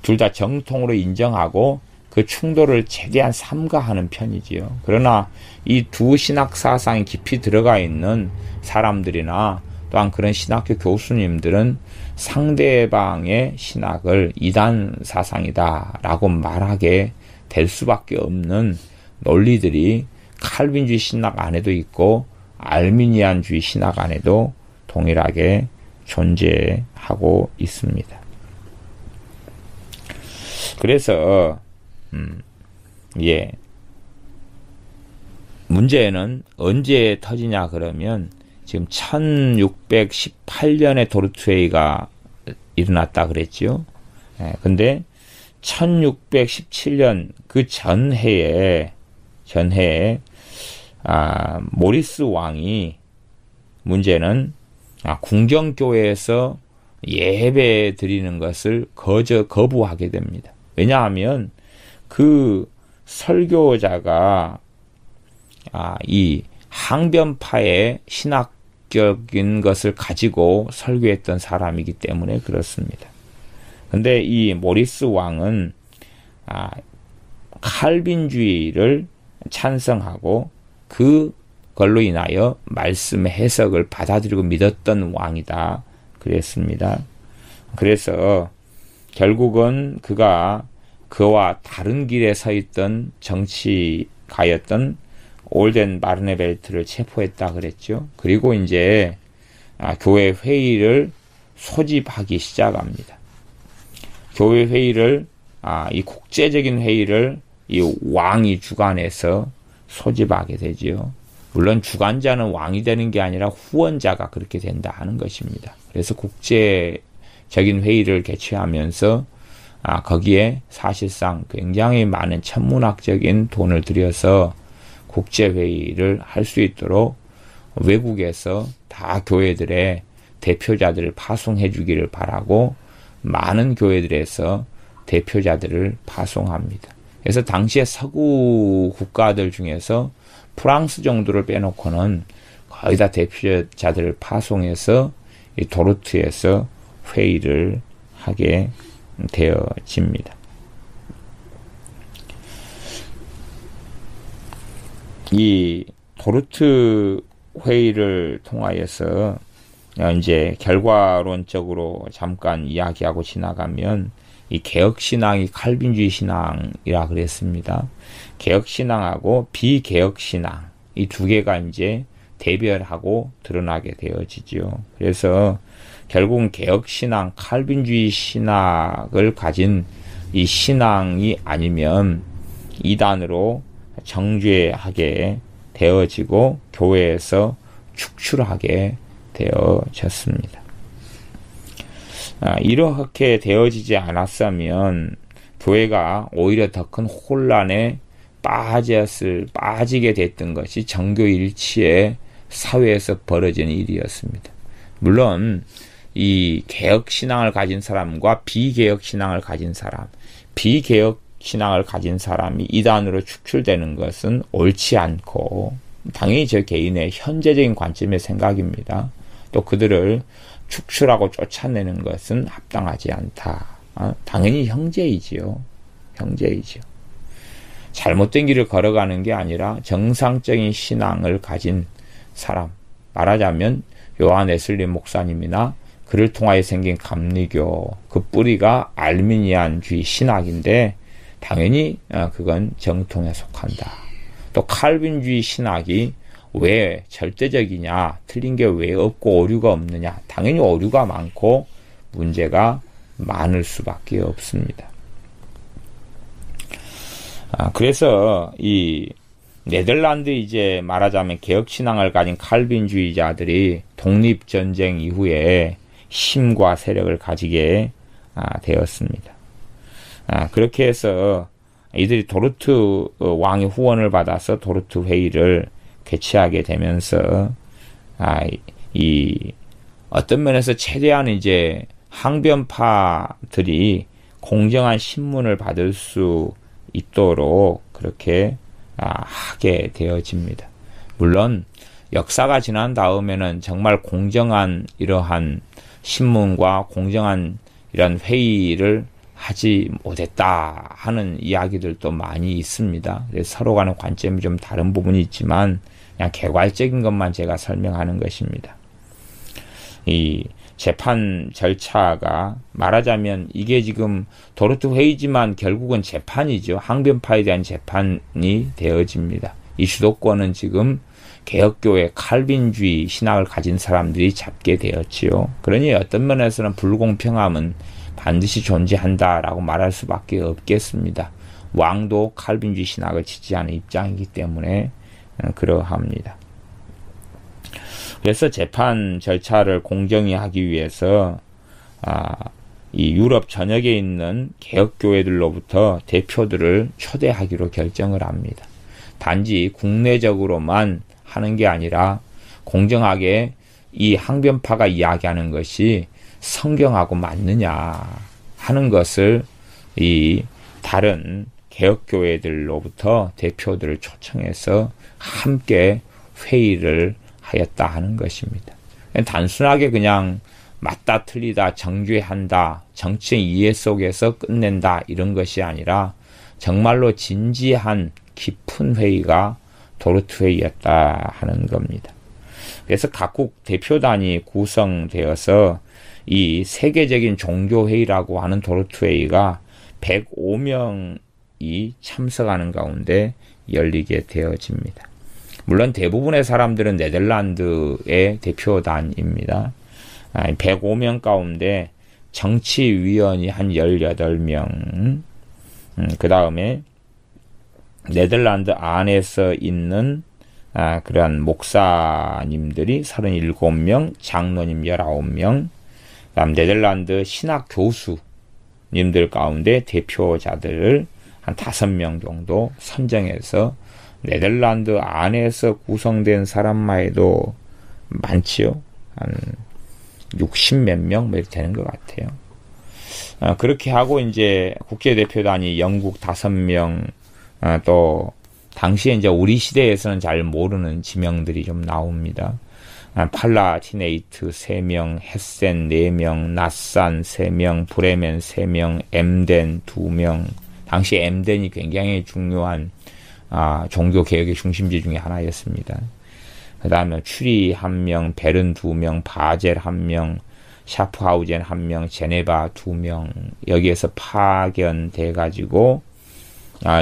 둘 다 정통으로 인정하고 그 충돌을 최대한 삼가하는 편이지요. 그러나 이 두 신학 사상이 깊이 들어가 있는 사람들이나 또한 그런 신학교 교수님들은 상대방의 신학을 이단 사상이다라고 말하게 될 수밖에 없는 논리들이 칼빈주의 신학 안에도 있고 알미니안주의 신학 안에도 동일하게 존재하고 있습니다. 그래서 문제는 언제 터지냐 그러면 지금 1618년에 도르트회의가 일어났다 그랬죠. 근데 1617년 그 전해에 모리스 왕이 문제는 궁정교회에서 예배 드리는 것을 거부하게 됩니다. 왜냐하면 그 설교자가 이 항변파의 신학적인 것을 가지고 설교했던 사람이기 때문에 그렇습니다. 근데 이 모리스 왕은 칼빈주의를 찬성하고 그걸로 인하여 말씀의 해석을 받아들이고 믿었던 왕이다 그랬습니다. 그래서 결국은 그와 다른 길에 서 있던 정치가였던 올덴 바르네벨트를 체포했다 그랬죠. 그리고 이제 교회 회의를 소집하기 시작합니다. 교회 회의를 이 국제적인 회의를 이 왕이 주관해서 소집하게 되지요. 물론 주관자는 왕이 되는 게 아니라 후원자가 그렇게 된다 하는 것입니다. 그래서 국제 회의를 개최하면서 거기에 사실상 굉장히 많은 천문학적인 돈을 들여서 국제회의를 할 수 있도록 외국에서 다 교회들의 대표자들을 파송해 주기를 바라고 많은 교회들에서 대표자들을 파송합니다. 그래서 당시에 서구 국가들 중에서 프랑스 정도를 빼놓고는 거의 다 대표자들을 파송해서 이 도르트에서 회의를 하게 되어집니다. 이 도르트 회의를 통하여서 이제 결과론적으로 잠깐 이야기하고 지나가면 이 개혁신앙이 칼빈주의 신앙이라 그랬습니다. 개혁신앙하고 비개혁신앙 이 두 개가 이제 대별하고 드러나게 되어지죠. 그래서 결국은 개혁신앙, 칼빈주의 신학을 가진 이 신앙이 아니면 이단으로 정죄하게 되어지고 교회에서 축출하게 되어졌습니다. 이렇게 되어지지 않았으면 교회가 오히려 더 큰 혼란에 빠지게 됐던 것이 정교일치의 사회에서 벌어지는 일이었습니다. 물론 이 개혁신앙을 가진 사람과 비개혁신앙을 가진 사람이 이단으로 축출되는 것은 옳지 않고 당연히 저 개인의 현재적인 관점의 생각입니다. 또 그들을 축출하고 쫓아내는 것은 합당하지 않다. 당연히 형제이지요. 잘못된 길을 걸어가는 게 아니라 정상적인 신앙을 가진 사람, 말하자면 요한 웨슬리 목사님이나 그를 통하여 생긴 감리교, 그 뿌리가 알미니안주의 신학인데 당연히 그건 정통에 속한다. 또 칼빈주의 신학이 왜 절대적이냐, 틀린 게 왜 없고 오류가 없느냐, 당연히 오류가 많고 문제가 많을 수밖에 없습니다. 그래서 이 네덜란드 이제 말하자면 개혁신앙을 가진 칼빈주의자들이 독립전쟁 이후에 힘과 세력을 가지게 되었습니다. 그렇게 해서 이들이 도르트 왕의 후원을 받아서 도르트 회의를 개최하게 되면서 이 어떤 면에서 최대한 이제 항변파들이 공정한 신문을 받을 수 있도록 그렇게 하게 되어집니다. 물론 역사가 지난 다음에는 정말 공정한 이러한 신문과 공정한 이런 회의를 하지 못했다 하는 이야기들도 많이 있습니다. 그래서 서로 간의 관점이 좀 다른 부분이 있지만 그냥 개괄적인 것만 제가 설명하는 것입니다. 이 재판 절차가 말하자면 이게 지금 도르트 회의지만 결국은 재판이죠. 항변파에 대한 재판이 되어집니다. 이 주도권은 지금 개혁교회 칼빈주의 신학을 가진 사람들이 잡게 되었지요. 그러니 어떤 면에서는 불공평함은 반드시 존재한다라고 말할 수밖에 없겠습니다. 왕도 칼빈주의 신학을 지지하는 입장이기 때문에 그러합니다. 그래서 재판 절차를 공정히 하기 위해서 이 유럽 전역에 있는 개혁교회들로부터 대표들을 초대하기로 결정을 합니다. 단지 국내적으로만 하는 게 아니라 공정하게 이 항변파가 이야기하는 것이 성경하고 맞느냐 하는 것을 이 다른 개혁교회들로부터 대표들을 초청해서 함께 회의를 하였다 하는 것입니다. 단순하게 그냥 맞다 틀리다 정죄한다 정치의 이해 속에서 끝낸다 이런 것이 아니라 정말로 진지한 깊은 회의가 도르트 회의였다 하는 겁니다. 그래서 각국 대표단이 구성되어서 이 세계적인 종교회의라고 하는 도르트 회의가 105명이 참석하는 가운데 열리게 되어집니다. 물론 대부분의 사람들은 네덜란드의 대표단입니다. 105명 가운데 정치위원이 한 18명, 그 다음에 네덜란드 안에서 있는 그러한 목사님들이 37명, 장로님 19명, 그다음 네덜란드 신학 교수님들 가운데 대표자들을 한 5명 정도 선정해서 네덜란드 안에서 구성된 사람만 해도 많지요. 한 60몇 명 뭐 이렇게 되는 것 같아요. 그렇게 하고 이제 국제대표단이 영국 5명, 또 당시에 이제 우리 시대에서는 잘 모르는 지명들이 좀 나옵니다. 팔라티네이트 3명, 헤센 4명, 나산 3명, 브레멘 3명, 엠덴 2명. 당시 엠덴이 굉장히 중요한 종교개혁의 중심지 중에 하나였습니다. 그 다음에 추리 1명, 베른 2명, 바젤 1명, 샤프하우젠 1명, 제네바 2명, 여기에서 파견돼가지고,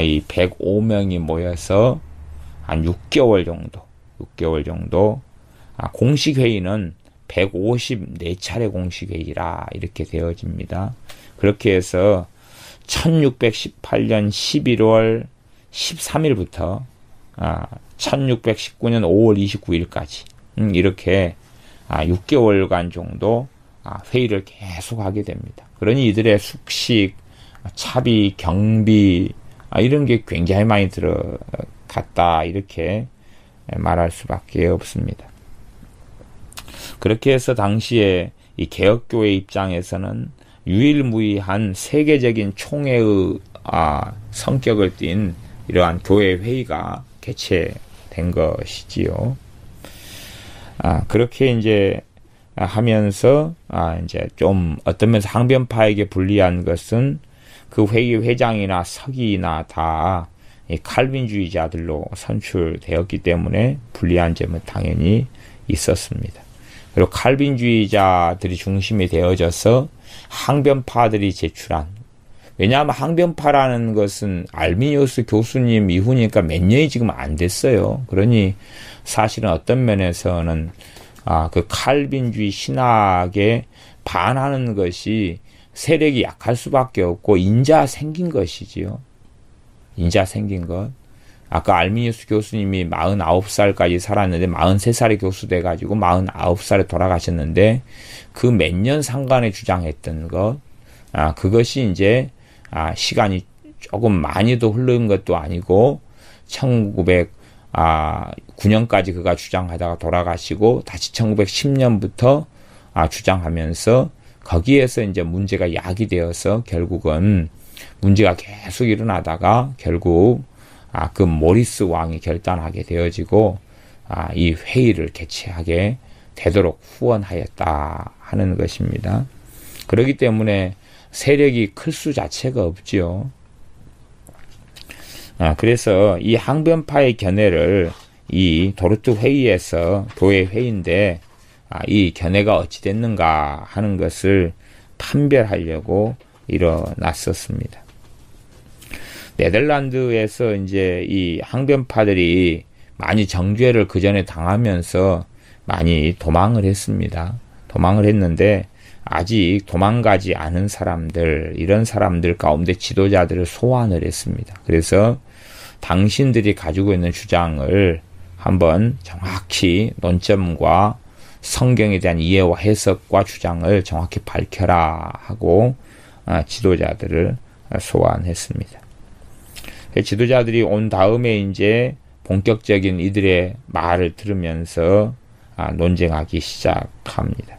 이 105명이 모여서 한 6개월 정도, 공식회의는 154차례 공식회의라 이렇게 되어집니다. 그렇게 해서 1618년 11월 13일부터 1619년 5월 29일까지 이렇게 6개월간 정도 회의를 계속 하게 됩니다. 그러니 이들의 숙식, 차비, 경비 이런 게 굉장히 많이 들어갔다 이렇게 말할 수밖에 없습니다. 그렇게 해서 당시에 이 개혁교회 입장에서는 유일무이한 세계적인 총회의 성격을 띤 이러한 교회 회의가 개최된 것이지요. 그렇게 이제 하면서 이제 좀 어떤 면에서 항변파에게 불리한 것은 그 회의 회장이나 서기나 다 이 칼빈주의자들로 선출되었기 때문에 불리한 점은 당연히 있었습니다. 그리고 칼빈주의자들이 중심이 되어져서 항변파들이 제출한, 왜냐하면 항변파라는 것은 알미니우스 교수님 이후니까 몇 년이 지금 안 됐어요. 그러니 사실은 어떤 면에서는 그 칼빈주의 신학에 반하는 것이 세력이 약할 수밖에 없고 인자 생긴 것이지요. 인자 생긴 것. 아까 알미니우스 교수님이 49살까지 살았는데 43살에 교수 돼가지고 49살에 돌아가셨는데 그 몇 년 상간에 주장했던 것, 그것이 이제 시간이 조금 많이도 흐른 것도 아니고 1909년까지 그가 주장하다가 돌아가시고 다시 1910년부터 주장하면서 거기에서 이제 문제가 야기되어서 결국은 문제가 계속 일어나다가 결국 그 모리스 왕이 결단하게 되어지고 이 회의를 개최하게 되도록 후원하였다 하는 것입니다. 그렇기 때문에 세력이 클 수 자체가 없지요. 그래서 이 항변파의 견해를 이 도르트 회의에서, 교회 회의인데 이 견해가 어찌 됐는가 하는 것을 판별하려고 일어났었습니다. 네덜란드에서 이제 이 항변파들이 많이 정죄를 그 전에 당하면서 많이 도망을 했습니다. 도망을 했는데 아직 도망가지 않은 사람들, 이런 사람들 가운데 지도자들을 소환을 했습니다. 그래서 당신들이 가지고 있는 주장을 한번 정확히 논점과 성경에 대한 이해와 해석과 주장을 정확히 밝혀라 하고 지도자들을 소환했습니다. 지도자들이 온 다음에 이제 본격적인 이들의 말을 들으면서 논쟁하기 시작합니다.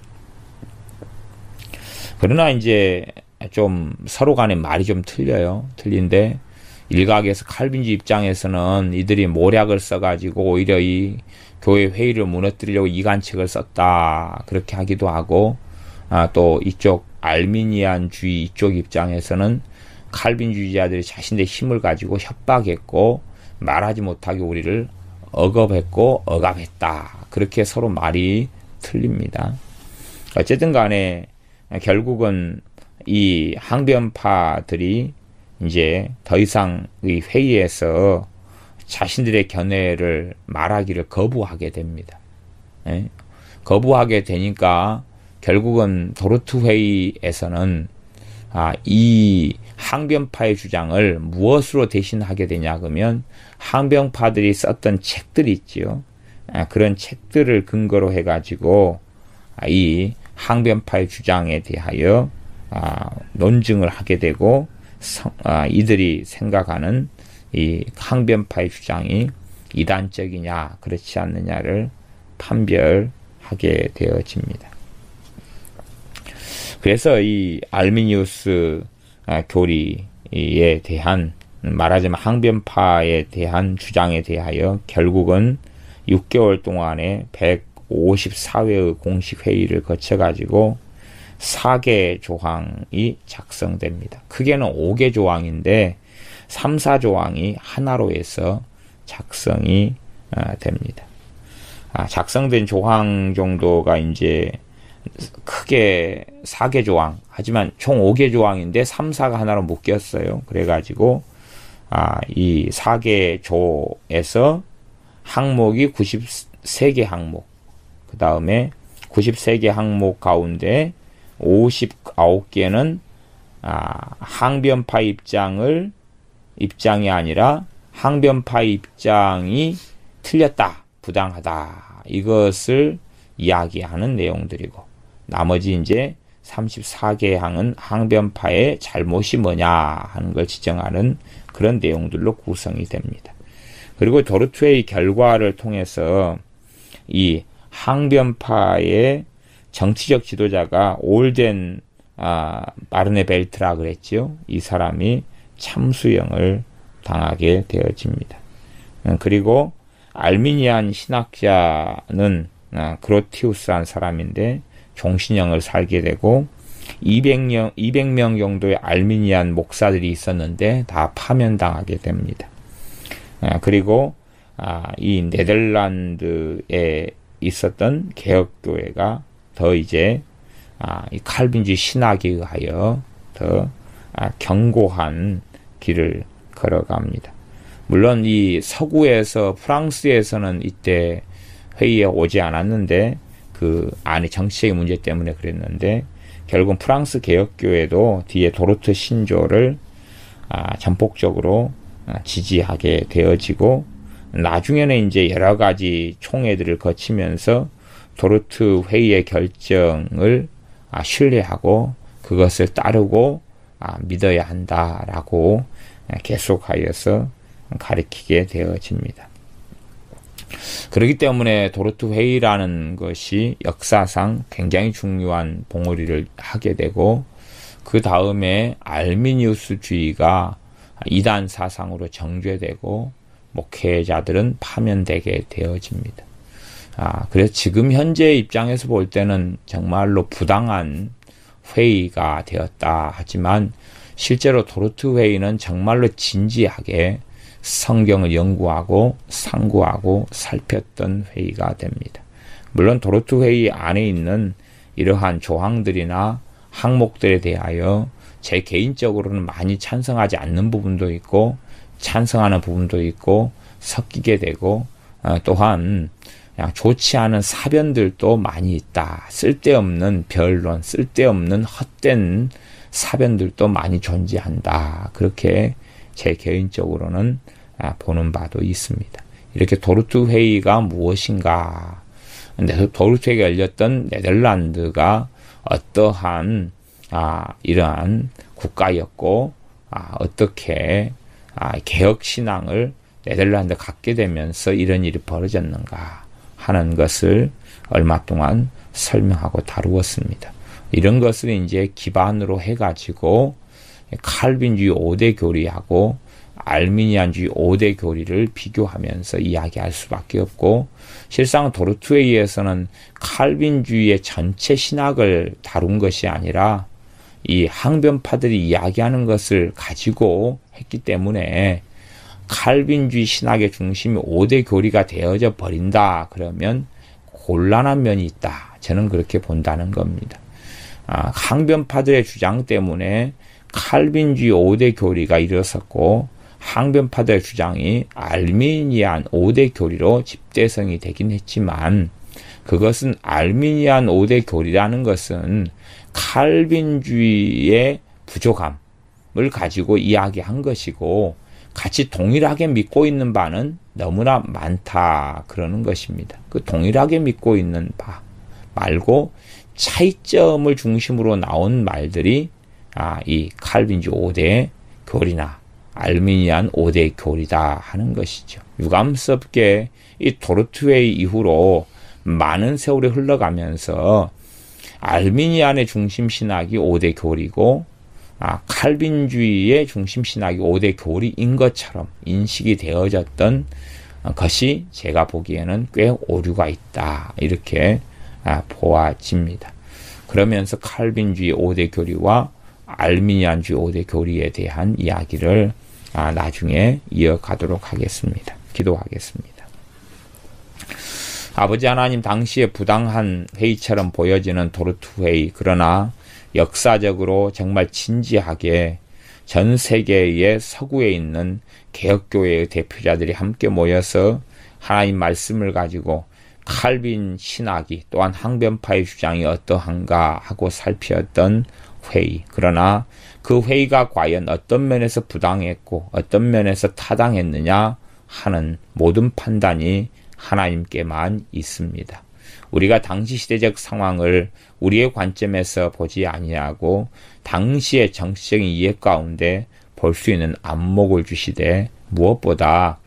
그러나 이제 좀 서로 간에 말이 좀 틀려요. 틀린데 일각에서 칼빈주의 입장에서는 이들이 모략을 써가지고 오히려 이 교회 회의를 무너뜨리려고 이간책을 썼다 그렇게 하기도 하고, 또 이쪽 알미니안주의 이쪽 입장에서는 칼빈주의자들이 자신의 힘을 가지고 협박했고 말하지 못하게 우리를 억압했고 억압했다 그렇게 서로 말이 틀립니다. 어쨌든 간에 결국은 이 항변파들이 이제 더 이상 이 회의에서 자신들의 견해를 말하기를 거부하게 됩니다. 거부하게 되니까 결국은 도르트 회의에서는 이 항변파의 주장을 무엇으로 대신하게 되냐 그러면 항변파들이 썼던 책들이 있지요. 그런 책들을 근거로 해가지고 이 항변파의 주장에 대하여 논증을 하게 되고 이들이 생각하는 이 항변파의 주장이 이단적이냐 그렇지 않느냐를 판별하게 되어집니다. 그래서 이 알미니우스 교리에 대한 말하자면 항변파에 대한 주장에 대하여 결국은 6개월 동안에 154회의 공식 회의를 거쳐가지고 4개 조항이 작성됩니다. 크게는 5개 조항인데 3, 4조항이 하나로 해서 작성이 됩니다. 작성된 조항 정도가 이제 크게 4개 조항, 하지만 총 5개 조항인데 3, 4가 하나로 묶였어요. 그래가지고 이 4개 조에서 항목이 93개 항목, 그 다음에 93개 항목 가운데 59개는 항변파 입장이 아니라 항변파 입장이 틀렸다, 부당하다, 이것을 이야기하는 내용들이고, 나머지 이제 34개 항은 항변파의 잘못이 뭐냐 하는 걸 지정하는 그런 내용들로 구성이 됩니다. 그리고 도르투의 결과를 통해서 이 항변파의 정치적 지도자가 올덴 마르네벨트라 그랬지요. 이 사람이 참수형을 당하게 되어집니다. 그리고 알미니안 신학자는 그로티우스한 사람인데 종신형을 살게 되고 200명 정도의 알미니안 목사들이 있었는데 다 파면당하게 됩니다. 그리고 이 네덜란드에 있었던 개혁교회가 더 이제 이 칼빈주의 신학에 의하여 더 견고한 길을 걸어갑니다. 물론 이 서구에서 프랑스에서는 이때 회의에 오지 않았는데 그 안에 정치적인 문제 때문에 그랬는데 결국 프랑스 개혁교회도 뒤에 도르트 신조를 전폭적으로 지지하게 되어지고 나중에는 이제 여러 가지 총회들을 거치면서 도르트 회의의 결정을 신뢰하고 그것을 따르고 믿어야 한다라고 계속하여서 가르치게 되어집니다. 그렇기 때문에 도르트 회의라는 것이 역사상 굉장히 중요한 봉우리를 하게 되고 그 다음에 알미니우스주의가 이단 사상으로 정죄되고 목회자들은 파면되게 되어집니다. 그래서 지금 현재 입장에서 볼 때는 정말로 부당한 회의가 되었다 하지만 실제로 도르트 회의는 정말로 진지하게 성경을 연구하고 상고하고 살폈던 회의가 됩니다. 물론 도르트 회의 안에 있는 이러한 조항들이나 항목들에 대하여 제 개인적으로는 많이 찬성하지 않는 부분도 있고 찬성하는 부분도 있고 섞이게 되고 또한 좋지 않은 사변들도 많이 있다. 쓸데없는 변론, 쓸데없는 헛된 사변들도 많이 존재한다. 그렇게 제 개인적으로는 보는 바도 있습니다. 이렇게 도르트 회의가 무엇인가? 도르트 회의가 열렸던 네덜란드가 어떠한 이러한 국가였고 어떻게 개혁 신앙을 네덜란드 갖게 되면서 이런 일이 벌어졌는가 하는 것을 얼마 동안 설명하고 다루었습니다. 이런 것을 이제 기반으로 해가지고 칼빈주의 5대 교리하고 알미니안주의 5대 교리를 비교하면서 이야기할 수밖에 없고 실상 도르트 회의에서는 칼빈주의의 전체 신학을 다룬 것이 아니라 이 항변파들이 이야기하는 것을 가지고 했기 때문에 칼빈주의 신학의 중심이 5대 교리가 되어져 버린다 그러면 곤란한 면이 있다. 저는 그렇게 본다는 겁니다. 항변파들의 주장 때문에 칼빈주의 5대 교리가 일어섰고 항변파들의 주장이 알미니안 5대 교리로 집대성이 되긴 했지만 그것은 알미니안 5대 교리라는 것은 칼빈주의의 부족함을 가지고 이야기한 것이고 같이 동일하게 믿고 있는 바는 너무나 많다 그러는 것입니다. 그 동일하게 믿고 있는 바 말고 차이점을 중심으로 나온 말들이 이 칼빈주의 5대 교리나 알미니안 5대 교리다 하는 것이죠. 유감스럽게 이 도르트웨이 이후로 많은 세월이 흘러가면서 알미니안의 중심신학이 5대 교리고 칼빈주의의 중심신학이 5대 교리인 것처럼 인식이 되어졌던 것이 제가 보기에는 꽤 오류가 있다 이렇게 보아집니다. 그러면서 칼빈주의 5대 교리와 알미니안주의 5대 교리에 대한 이야기를 나중에 이어가도록 하겠습니다. 기도하겠습니다. 아버지 하나님, 당시에 부당한 회의처럼 보여지는 도르트 회의, 그러나 역사적으로 정말 진지하게 전 세계의 서구에 있는 개혁교회의 대표자들이 함께 모여서 하나님 말씀을 가지고 칼빈 신학이 또한 항변파의 주장이 어떠한가 하고 살피었던 회의. 그러나 그 회의가 과연 어떤 면에서 부당했고 어떤 면에서 타당했느냐 하는 모든 판단이 하나님께만 있습니다. 우리가 당시 시대적 상황을 우리의 관점에서 보지 아니하고 당시의 정치적인 이해 가운데 볼 수 있는 안목을 주시되, 무엇보다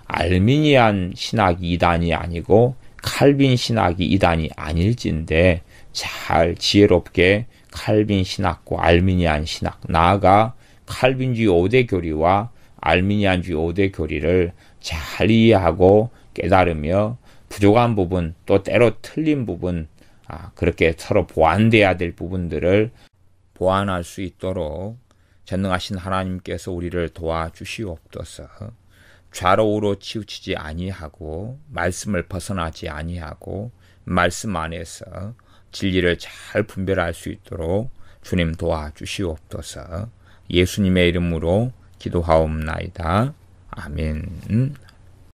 알미니안 신학이 이단이 아니고 칼빈 신학이 이단이 아닐진데 잘 지혜롭게 칼빈 신학과 알미니안 신학, 나아가 칼빈주의 5대 교리와 알미니안주의 5대 교리를 잘 이해하고 깨달으며 부족한 부분, 또 때로 틀린 부분, 그렇게 서로 보완돼야 될 부분들을 보완할 수 있도록 전능하신 하나님께서 우리를 도와주시옵소서. 좌로 우로 치우치지 아니하고 말씀을 벗어나지 아니하고 말씀 안에서 진리를 잘 분별할 수 있도록 주님 도와주시옵소서. 예수님의 이름으로 기도하옵나이다. 아멘.